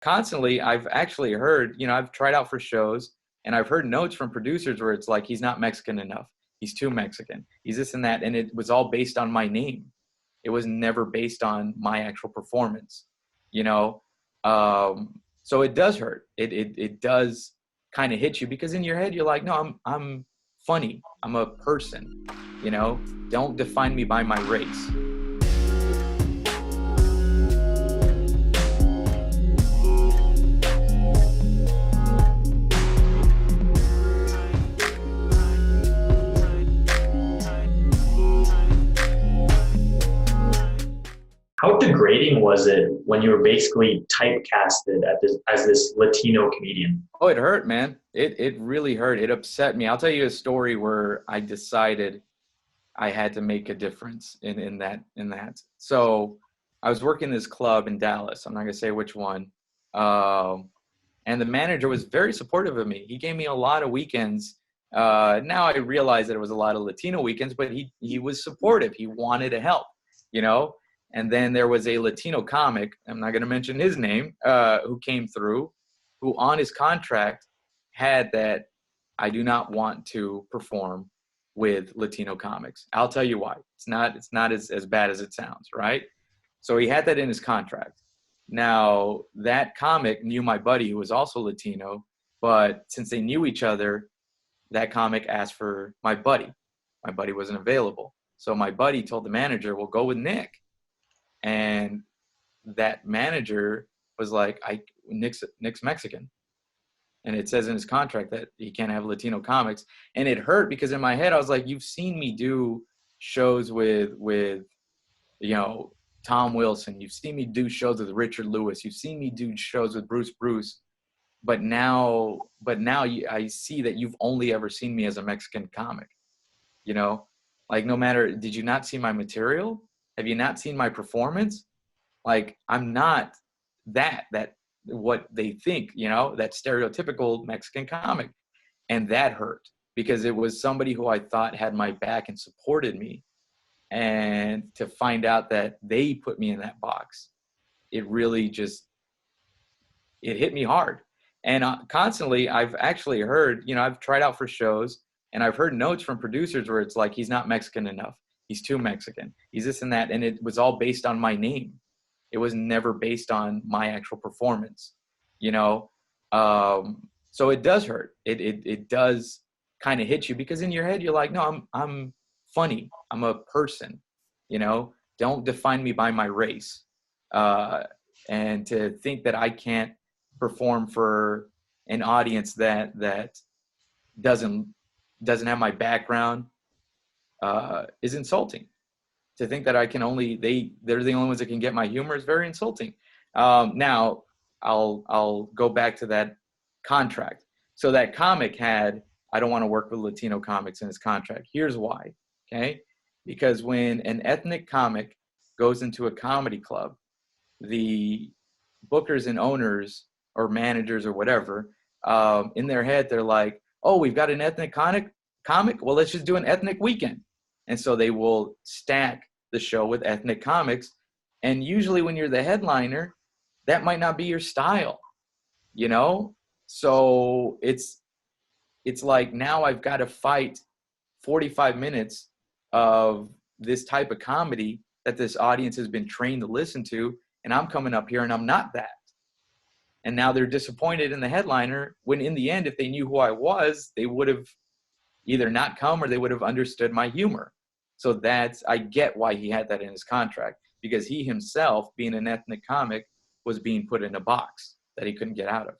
constantly, I've actually heard, I've tried out for shows and I've heard notes from producers where it's like, he's not Mexican enough. He's too Mexican. He's this and that. And it was all based on my name. It was never based on my actual performance, you know? So it does hurt. It does kind of hit you because in your head, you're like, no, I'm funny. I'm a person, don't define me by my race. How degrading was it when you were basically typecasted as this Latino comedian? Oh, it hurt, man. It really hurt. It upset me. I'll tell you a story where I decided I had to make a difference in that. So I was working this club in Dallas. I'm not gonna say which one. And the manager was very supportive of me. He gave me a lot of weekends. Now I realize that it was a lot of Latino weekends, but he was supportive. He wanted to help, And then there was a Latino comic, I'm not going to mention his name, who came through, who on his contract had that I do not want to perform with Latino comics. I'll tell you why. It's not as bad as it sounds, right? So he had that in his contract. Now, that comic knew my buddy, who was also Latino, but since they knew each other, that comic asked for my buddy. My buddy wasn't available. So my buddy told the manager, well, go with Nick. And that manager was like, Nick's Mexican. And it says in his contract that he can't have Latino comics. And it hurt because in my head, I was like, you've seen me do shows with Tom Wilson. You've seen me do shows with Richard Lewis. You've seen me do shows with Bruce. But now I see that you've only ever seen me as a Mexican comic. Like no matter, did you not see my material? Have you not seen my performance? Like, I'm not that what they think, that stereotypical Mexican comic. And that hurt because it was somebody who I thought had my back and supported me. And to find out that they put me in that box, it really it hit me hard. And constantly, I've actually heard, I've tried out for shows and I've heard notes from producers where it's like, he's not Mexican enough. He's too Mexican. He's this and that. And it was all based on my name. It was never based on my actual performance, So it does hurt. It does kind of hit you because in your head, you're like, no, I'm funny. I'm a person, don't define me by my race. And to think that I can't perform for an audience that doesn't have my background, is insulting. To think that I can they're the only ones that can get my humor is very insulting. Now I'll go back to that contract. So that comic had, I don't want to work with Latino comics in his contract. Here's why. Okay. Because when an ethnic comic goes into a comedy club, the bookers and owners or managers or whatever, in their head, they're like, oh, we've got an ethnic comic. Well, let's just do an ethnic weekend. And so they will stack the show with ethnic comics. And usually when you're the headliner, that might not be your style, So it's like now I've got to fight 45 minutes of this type of comedy that this audience has been trained to listen to. And I'm coming up here and I'm not that. And now they're disappointed in the headliner when in the end, if they knew who I was, they would have either not come or they would have understood my humor. So I get why he had that in his contract, because he himself, being an ethnic comic, was being put in a box that he couldn't get out of.